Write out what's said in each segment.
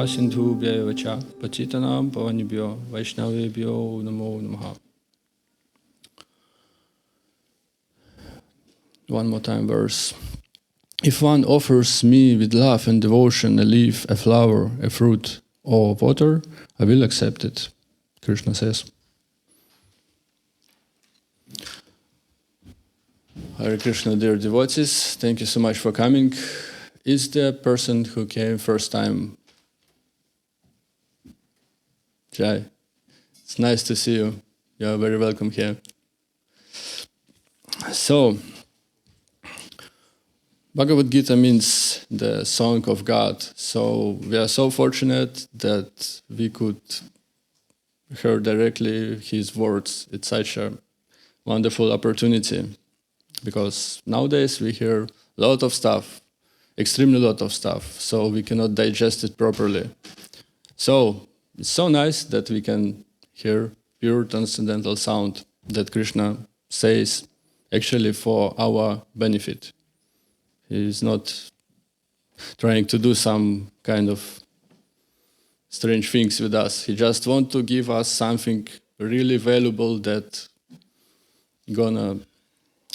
Sindhubhyo vacha pachitanam pavanibhyo vaishnavebhyo namo namaha. One more time verse. If one offers me with love and devotion a leaf, a flower, a fruit, or water, I will accept it, Krishna says. Hare Krishna, dear devotees, thank you so much for coming. Is the person who came first time? Jai. It's nice to see you. You are very welcome here. So, Bhagavad Gita means the song of God. So we are so fortunate that we could hear directly his words. It's such a wonderful opportunity because nowadays we hear a lot of stuff, extremely lot of stuff, so we cannot digest it properly. So it's so nice that we can hear pure transcendental sound that Krishna says actually for our benefit. He is not trying to do some kind of strange things with us. He just wants to give us something really valuable that gonna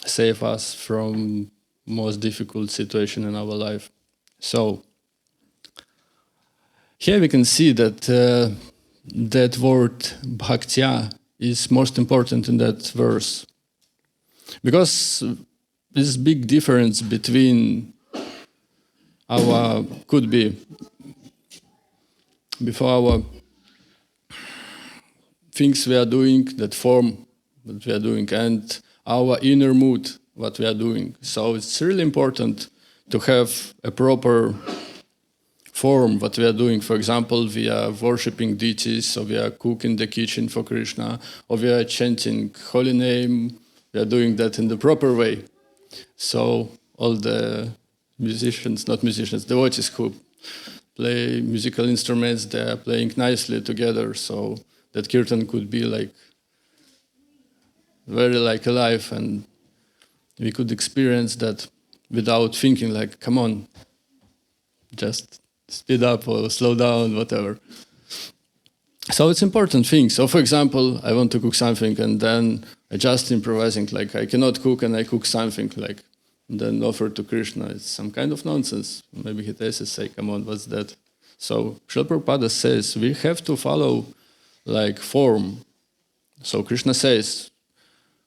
save us from most difficult situation in our life. So here we can see that that word bhaktya is most important in that verse, because this big difference between our could be before our things we are doing, that form that we are doing, and our inner mood what we are doing. So it's really important to have a proper form what we are doing. For example, we are worshipping deities, or we are cooking the kitchen for Krishna, or we are chanting holy name. We are doing that in the proper way. So all the musicians, not musicians, devotees who play musical instruments, they are playing nicely together, so that kirtan could be like very like alive, and we could experience that without thinking like, come on, just speed up or slow down, whatever. So it's important thing. So for example, I want to cook something and then I just improvising, like I cannot cook and I cook something, like, and then offer to Krishna. It's some kind of nonsense. Maybe he tastes say, come on, what's that? So Srila Prabhupada says we have to follow like form. So Krishna says,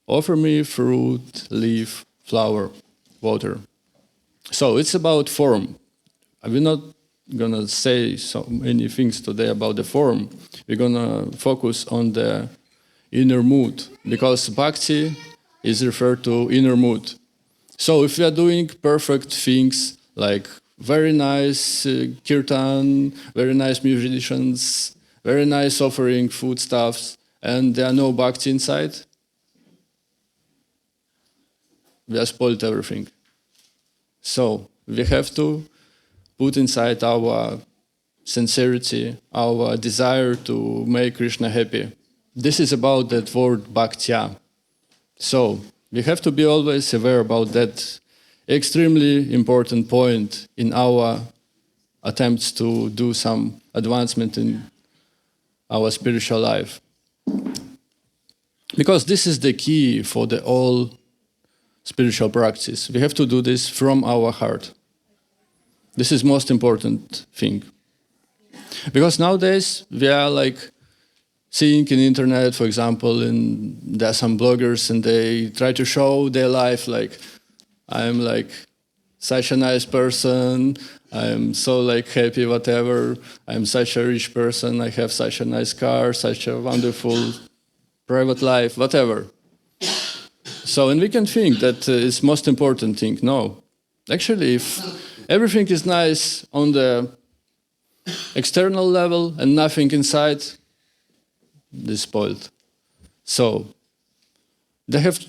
offer me fruit, leaf, flower, water. So it's about form. We're not gonna say so many things today about the form. We're gonna focus on the inner mood, because bhakti is referred to inner mood. So if we are doing perfect things like very nice kirtan, very nice musicians, very nice offering foodstuffs, and there are no bhakti inside, we have spoiled everything. So we have to put inside our sincerity, our desire to make Krishna happy. This is about that word bhaktya. So we have to be always aware about that extremely important point in our attempts to do some advancement in our spiritual life. Because this is the key for the all spiritual practice. We have to do this from our heart. This is most important thing. Because nowadays we are like seeing in internet, for example, and there are some bloggers and they try to show their life like, I'm like such a nice person, I'm so like happy, whatever, I'm such a rich person, I have such a nice car, such a wonderful private life, whatever. So, and we can think that it's most important thing. No. Actually, if everything is nice on the external level and nothing inside, is spoiled. So they have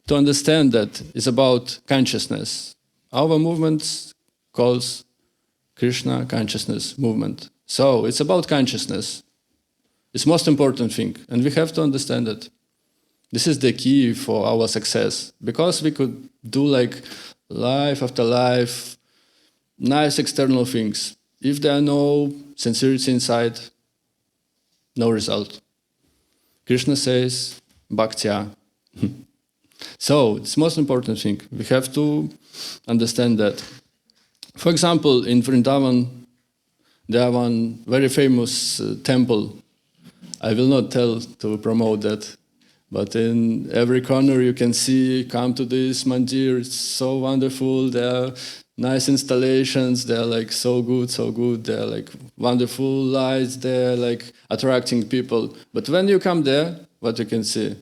to understand that it's about consciousness. Our movement calls Krishna consciousness movement. So it's about consciousness. It's most important thing, and we have to understand it. This is the key for our success, because we could do like life after life, nice external things. If there are no sincerity inside, no result. Krishna says, bhaktya. So, it's the most important thing. We have to understand that. For example, in Vrindavan, there are one very famous temple. I will not tell to promote that, but in every corner you can see, come to this mandir, it's so wonderful, there are nice installations, they're like so good, they're like wonderful lights, they're like attracting people. But when you come there, what you can see?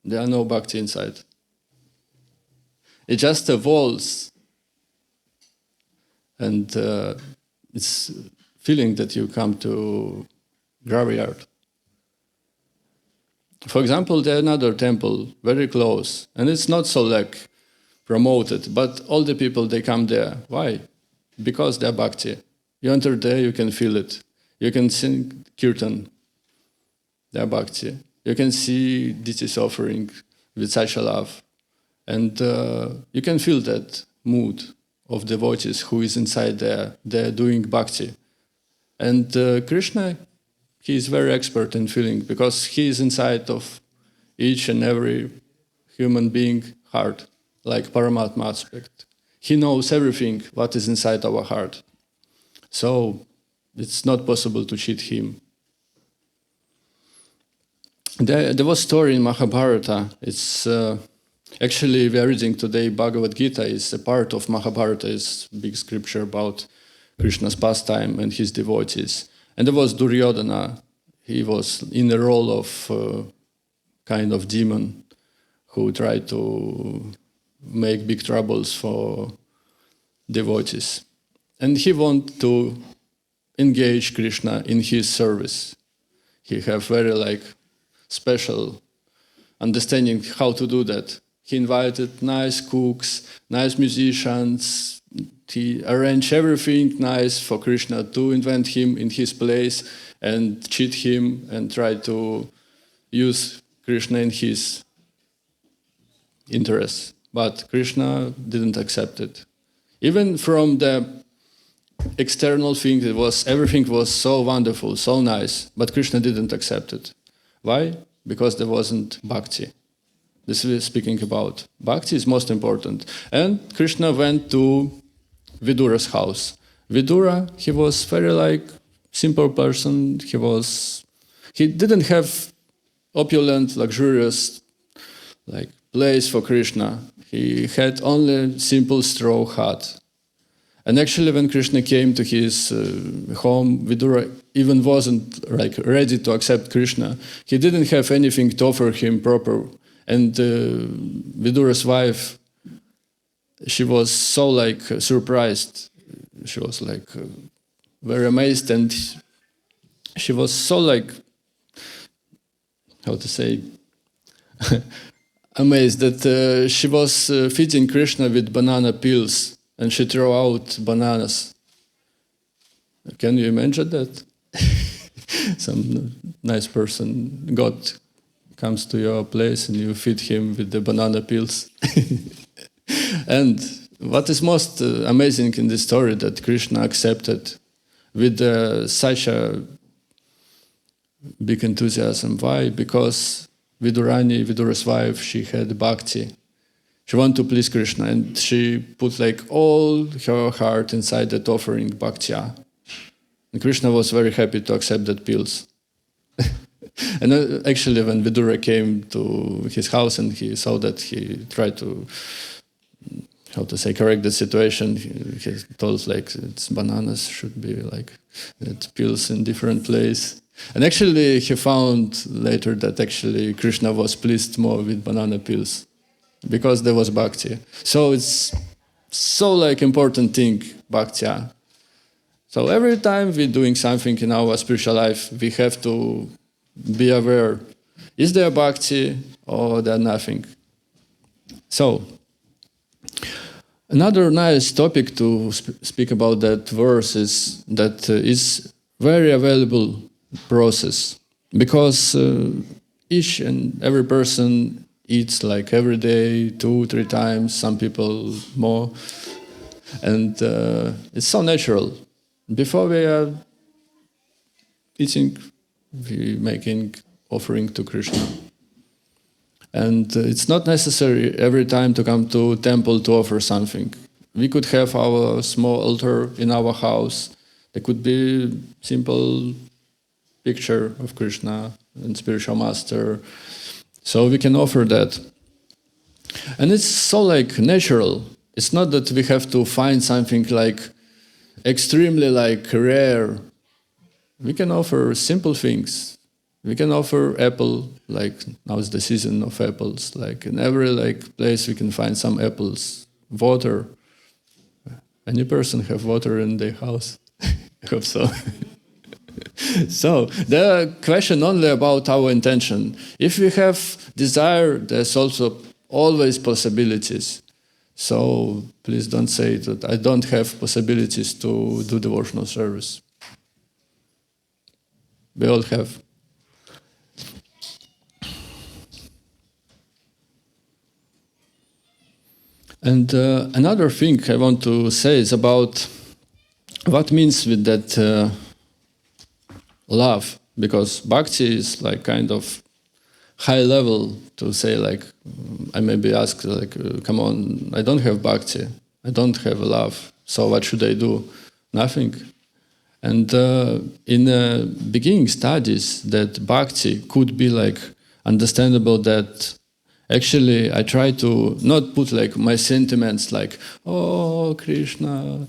There are no bhakti inside. It's just the walls. And it's feeling that you come to graveyard. For example, there's another temple very close, and it's not so like promoted, but all the people, they come there. Why? Because they're bhakti. You enter there, you can feel it. You can sing kirtan. They're bhakti. You can see this is offering with such a love. And you can feel that mood of devotees who is inside there. They're doing bhakti. And Krishna, he is very expert in feeling because he is inside of each and every human being heart, like Paramatma aspect. He knows everything what is inside our heart. So it's not possible to cheat him. There was a story in Mahabharata. It's actually we are reading today Bhagavad Gita is a part of Mahabharata. It's a big scripture about Krishna's pastime and his devotees. And there was Duryodhana. He was in the role of kind of demon who tried to make big troubles for devotees. And he wanted to engage Krishna in his service. He have very like special understanding how to do that. He invited nice cooks, nice musicians. He arranged everything nice for Krishna to invent him in his place and cheat him and try to use Krishna in his interests. But Krishna didn't accept it. Even from the external thing, everything was so wonderful, so nice, but Krishna didn't accept it. Why? Because there wasn't bhakti. This is speaking about. Bhakti is most important. And Krishna went to Vidura's house. Vidura, he was very like simple person. He didn't have opulent, luxurious like place for Krishna. He had only simple straw hut. And actually, when Krishna came to his home, Vidura even wasn't like ready to accept Krishna. He didn't have anything to offer him proper. And Vidura's wife, she was so like surprised. She was like very amazed, and she was so like, how to say, amazed that she was feeding Krishna with banana peels, and she threw out bananas. Can you imagine that? Some nice person, God comes to your place and you feed him with the banana peels. And what is most amazing in this story that Krishna accepted with such a big enthusiasm. Why? Because Vidura's wife, she had bhakti. She wanted to please Krishna, and she put like all her heart inside that offering bhaktya. And Krishna was very happy to accept that pills. And actually, when Vidura came to his house and he saw that, he tried to, correct the situation. He told like it's bananas should be like it pills in different place. And actually, he found later that actually Krishna was pleased more with banana pills because there was bhakti. So it's so like important thing, bhaktya. So every time we're doing something in our spiritual life, we have to be aware, is there bhakti or there nothing? So, another nice topic to speak about that verse is that is very available process, because each and every person eats like every day, 2-3 times, some people more. And it's so natural. Before we are eating, we making offering to Krishna. And it's not necessary every time to come to temple to offer something. We could have our small altar in our house. There could be simple picture of Krishna and spiritual master. So we can offer that. And it's so like natural. It's not that we have to find something like extremely like rare. We can offer simple things. We can offer apple, like now is the season of apples. Like in every like place we can find some apples. Water. Any person have water in their house? I hope so. So the question only about our intention. If we have desire, there's also always possibilities. So please don't say that I don't have possibilities to do devotional service. We all have. And another thing I want to say is about what means with that love, because bhakti is like kind of high level to say like, I may be asked like, come on, I don't have bhakti, I don't have love, so what should I do? Nothing. And in beginning studies that bhakti could be like understandable that actually I try to not put like my sentiments like, oh, Krishna,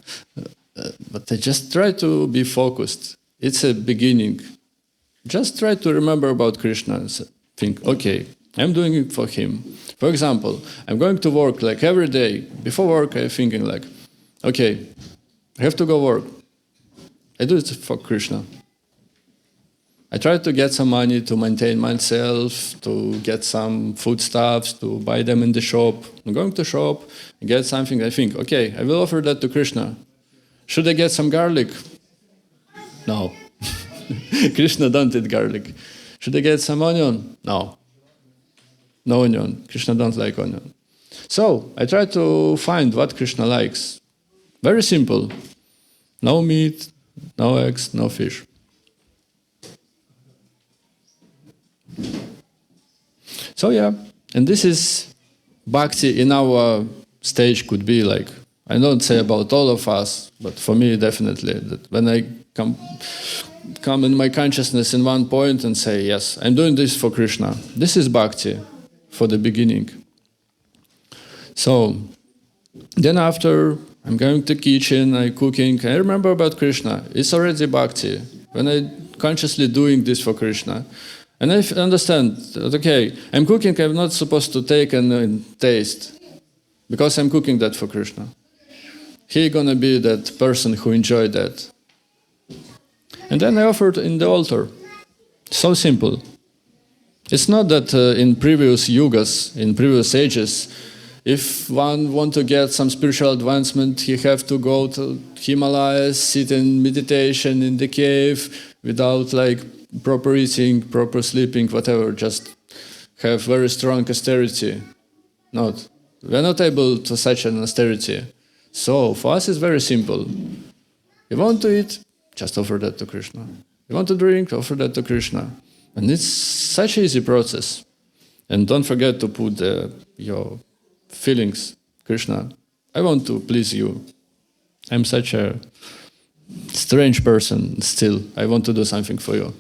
but I just try to be focused. It's a beginning. Just try to remember about Krishna and think, okay, I'm doing it for him. For example, I'm going to work like every day. Before work, I'm thinking like, okay, I have to go work. I do it for Krishna. I try to get some money to maintain myself, to get some foodstuffs, to buy them in the shop. I'm going to shop, get something. I think, okay, I will offer that to Krishna. Should I get some garlic? No. Krishna don't eat garlic. Should I get some onion? No. No onion. Krishna don't like onion. So I try to find what Krishna likes. Very simple. No meat, no eggs, no fish. So yeah, and this is bhakti in our stage could be like, I don't say about all of us, but for me definitely, that when I come in my consciousness in one point and say, yes, I'm doing this for Krishna. This is bhakti for the beginning. So then after I'm going to kitchen, I'm cooking, I remember about Krishna. It's already bhakti. When I consciously doing this for Krishna. And I understand that, okay, I'm cooking, I'm not supposed to take and taste, because I'm cooking that for Krishna. He's gonna be that person who enjoyed that. And then I offered in the altar. So simple. It's not that in previous yugas, in previous ages, if one want to get some spiritual advancement, he have to go to Himalayas, sit in meditation in the cave, without like proper eating, proper sleeping, whatever, just have very strong austerity. Not. We're not able to such an austerity. So for us it's very simple. You want to eat, just offer that to Krishna. You want to drink, offer that to Krishna. And it's such an easy process. And don't forget to put your feelings. Krishna, I want to please you. I'm such a strange person still. I want to do something for you.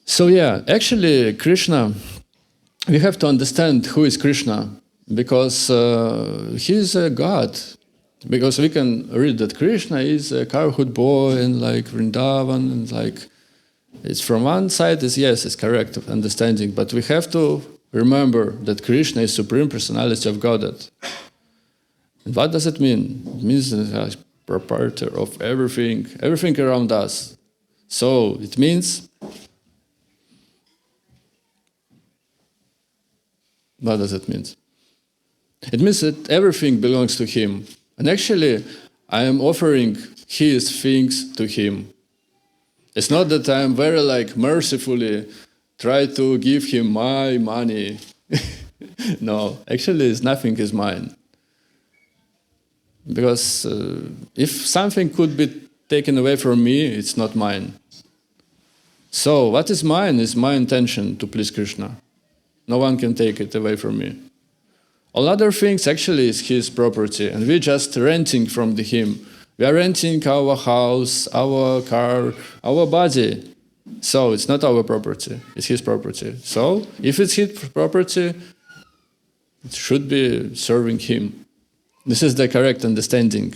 So yeah, actually Krishna, we have to understand who is Krishna, because he is a God. Because we can read that Krishna is a childhood boy in like Vrindavan, and like it's from one side is yes, it's correct understanding, but we have to remember that Krishna is Supreme Personality of Godhead. And what does it mean? It means that he is proprietor of everything around us. So it means, what does it mean? It means that everything belongs to him. And actually, I am offering his things to him. It's not that I am very like mercifully try to give him my money. No, actually, nothing is mine. Because if something could be taken away from me, it's not mine. So what is mine is my intention to please Krishna. No one can take it away from me. All other things actually is his property, and we're just renting from him. We are renting our house, our car, our body. So it's not our property, it's his property. So if it's his property, it should be serving him. This is the correct understanding.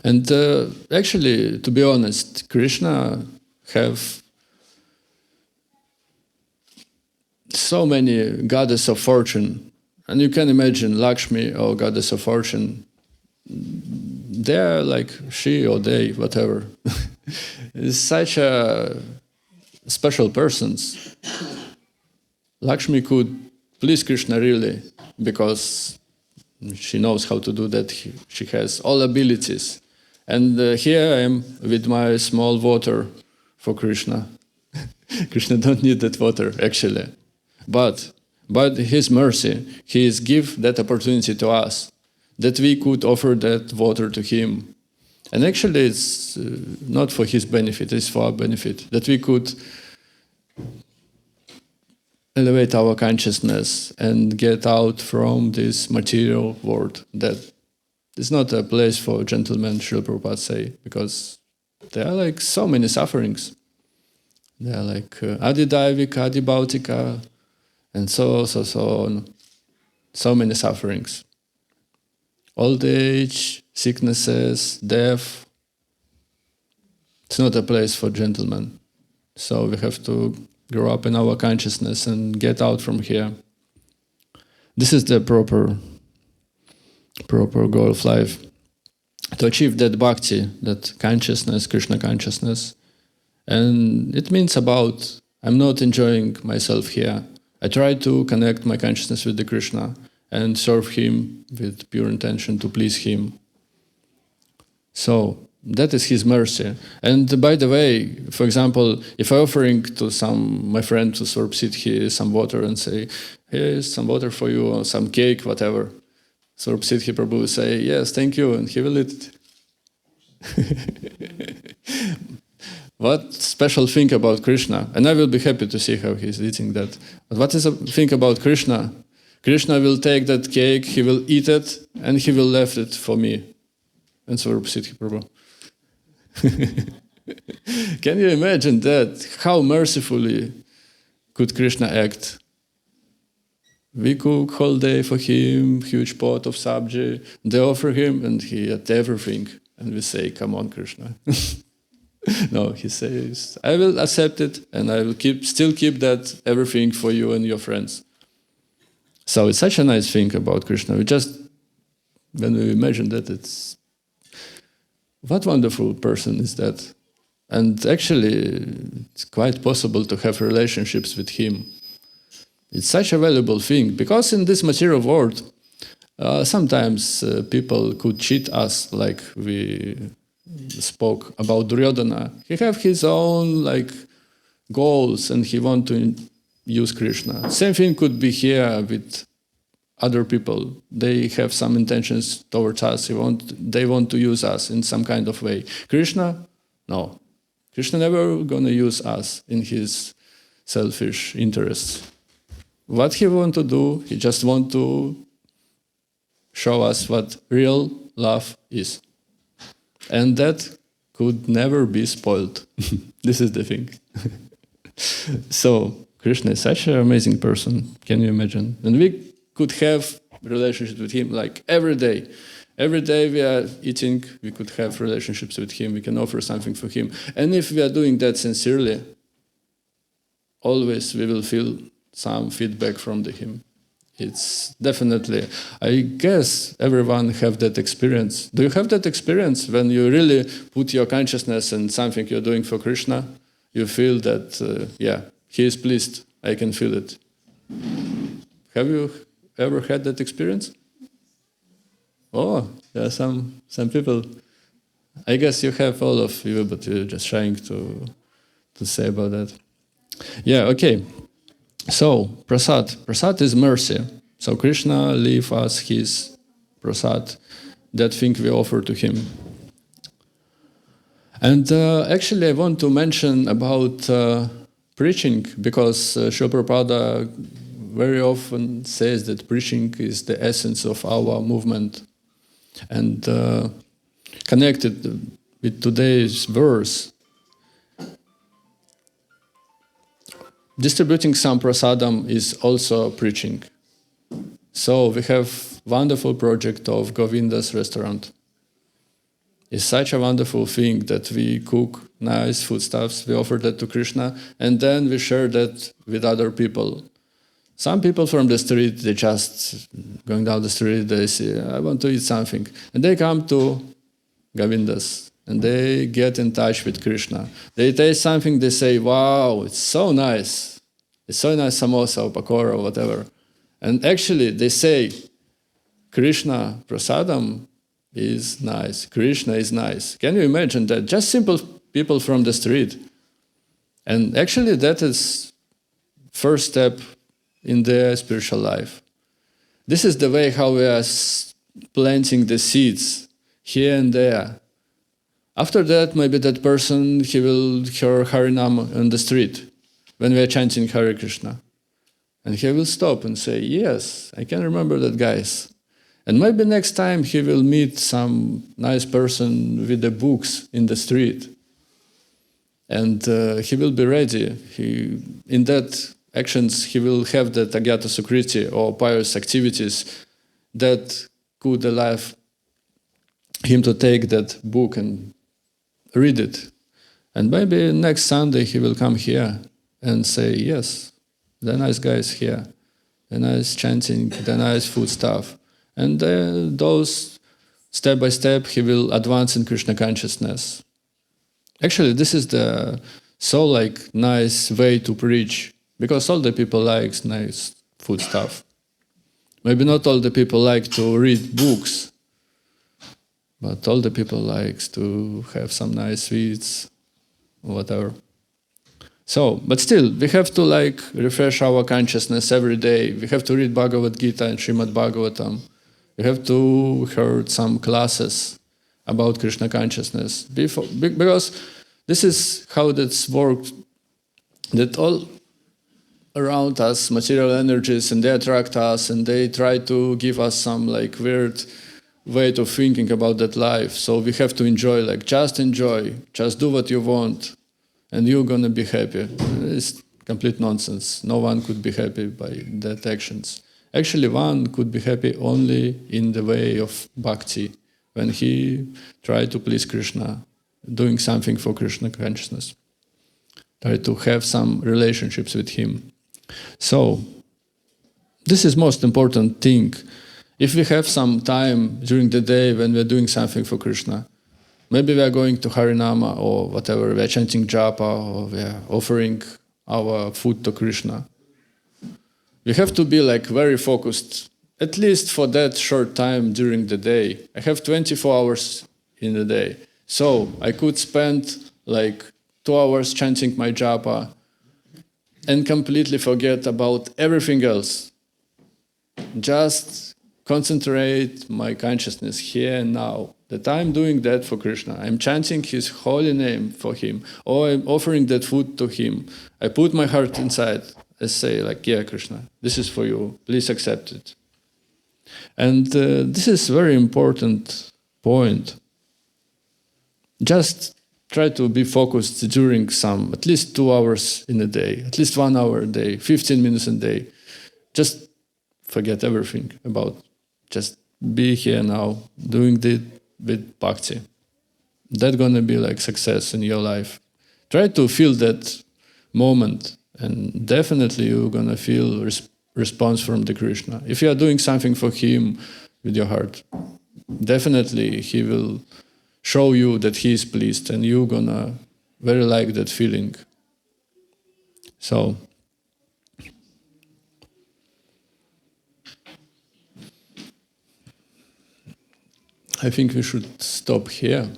And actually, to be honest, Krishna have so many goddess of fortune. And you can imagine Lakshmi or goddess of fortune. They're like she or they, whatever. It's such a special persons. Lakshmi could please Krishna really, because she knows how to do that. She has all abilities. And here I am with my small water for Krishna. Krishna don't need that water, actually. But by his mercy, he is give that opportunity to us, that we could offer that water to him. And actually it's not for his benefit, it's for our benefit, that we could elevate our consciousness and get out from this material world. That is not a place for gentlemen, Srila Prabhupada say, because there are like so many sufferings. There are like Adidaivika, Adibhautika, and so on. So many sufferings. Old age, sicknesses, death. It's not a place for gentlemen. So we have to grow up in our consciousness and get out from here. This is the proper goal of life. To achieve that bhakti, that consciousness, Krishna consciousness. And it means about, I'm not enjoying myself here. I try to connect my consciousness with the Krishna and serve him with pure intention to please him. So that is his mercy. And by the way, for example, if I'm offering to my friend to Swarupsiddhi some water and say, here's some water for you, or some cake, whatever, Swarupsiddhi Prabhu will say, yes, thank you, and he will eat it. What special thing about Krishna? And I will be happy to see how he's eating that. But what is the thing about Krishna? Krishna will take that cake, he will eat it, and he will leave it for me. And Swarupsiddhi Prabhu. Can you imagine that? How mercifully could Krishna act? We cook whole day for him, huge pot of sabji. They offer him, and he ate everything. And we say, come on, Krishna. No, he says, I will accept it, and I will still keep that everything for you and your friends. So it's such a nice thing about Krishna. When we imagine that, it's what wonderful person is that? And actually, it's quite possible to have relationships with him. It's such a valuable thing, because in this material world, sometimes people could cheat us, like we spoke about Duryodhana. He have his own goals, and he want to use Krishna. Same thing could be here with other people. They have some intentions towards us. They want to use us in some kind of way. Krishna, no. Krishna never gonna use us in his selfish interests. What he want to do, he just want to show us what real love is. And that could never be spoiled. This is the thing. So, Krishna is such an amazing person. Can you imagine? And we could have relationships with him like every day. Every day we are eating, we could have relationships with him. We can offer something for him. And if we are doing that sincerely, always we will feel some feedback from him. It's definitely, I guess everyone have that experience. Do you have that experience when you really put your consciousness in something you're doing for Krishna? You feel that, he is pleased. I can feel it. Have you ever had that experience? Oh, there are some people. I guess you have all of you, but you're just trying to say about that. Yeah, okay. So, prasad. Prasad is mercy. So Krishna leave us his prasad, that thing we offer to him. And actually I want to mention about preaching, because Srila Prabhupada very often says that preaching is the essence of our movement. And connected with today's verse, distributing some prasadam is also preaching. So we have wonderful project of Govinda's restaurant. It's such a wonderful thing that we cook nice foodstuffs, we offer that to Krishna, and then we share that with other people. Some people from the street, they just going down the street, they say, I want to eat something. And they come to Govinda's and they get in touch with Krishna. They taste something, they say, wow, it's so nice. It's so nice, samosa or pakora or whatever. And actually they say, Krishna prasadam is nice. Krishna is nice. Can you imagine that? Just simple people from the street. And actually that is first step in their spiritual life. This is the way how we are planting the seeds here and there. After that, maybe that person, he will hear Harinam on the street when we are chanting Hare Krishna. And he will stop and say, yes, I can remember that guys. And maybe next time he will meet some nice person with the books in the street. And he will be ready. In that actions, he will have that agyata sukriti or pious activities that could allow him to take that book and read it. And maybe next Sunday he will come here and say, yes, the nice guys here, the nice chanting, the nice food stuff. And those, step by step, he will advance in Krishna consciousness. Actually, this is the so nice way to preach, because all the people like nice food stuff. Maybe not all the people like to read books, but all the people like to have some nice sweets or whatever. So, but still, we have to refresh our consciousness every day. We have to read Bhagavad Gita and Srimad Bhagavatam. We have to hear some classes about Krishna consciousness. Because this is how that's worked, that all around us, material energies, and they attract us, and they try to give us some weird way of thinking about that life. So we have to enjoy, just enjoy, just do what you want, and you're gonna be happy. It's complete nonsense. No one could be happy by that actions. Actually, one could be happy only in the way of bhakti, when he tried to please Krishna, doing something for Krishna consciousness, try to have some relationships with him. So, this is most important thing. If we have some time during the day when we're doing something for Krishna, maybe we are going to Harinama or whatever, we are chanting japa or we are offering our food to Krishna. We have to be very focused, at least for that short time during the day. I have 24 hours in the day. So I could spend 2 hours chanting my japa and completely forget about everything else. Just concentrate my consciousness here and now, that I'm doing that for Krishna. I'm chanting his holy name for him, or I'm offering that food to him. I put my heart inside. I say yeah, Krishna, this is for you. Please accept it. And this is a very important point. Just try to be focused during at least 2 hours in a day, at least 1 hour a day, 15 minutes a day. Just forget everything about, just be here now, doing it with bhakti. That's gonna be success in your life. Try to feel that moment, and definitely you're gonna feel response from the Krishna. If you are doing something for him with your heart, definitely he will show you that he is pleased, and you're gonna very like that feeling. So, I think we should stop here.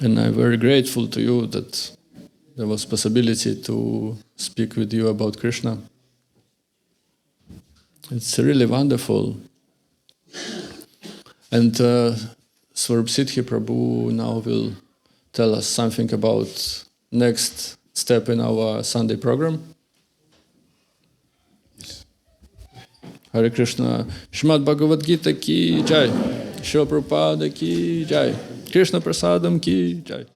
And I'm very grateful to you that there was possibility to speak with you about Krishna. It's really wonderful. And Swarup Siddhi Prabhu now will tell us something about next step in our Sunday program. Hare Krishna. Shrimad Bhagavad Gita ki jai. Srila Prabhupada ki jai. Krishna Prasadam ki jai.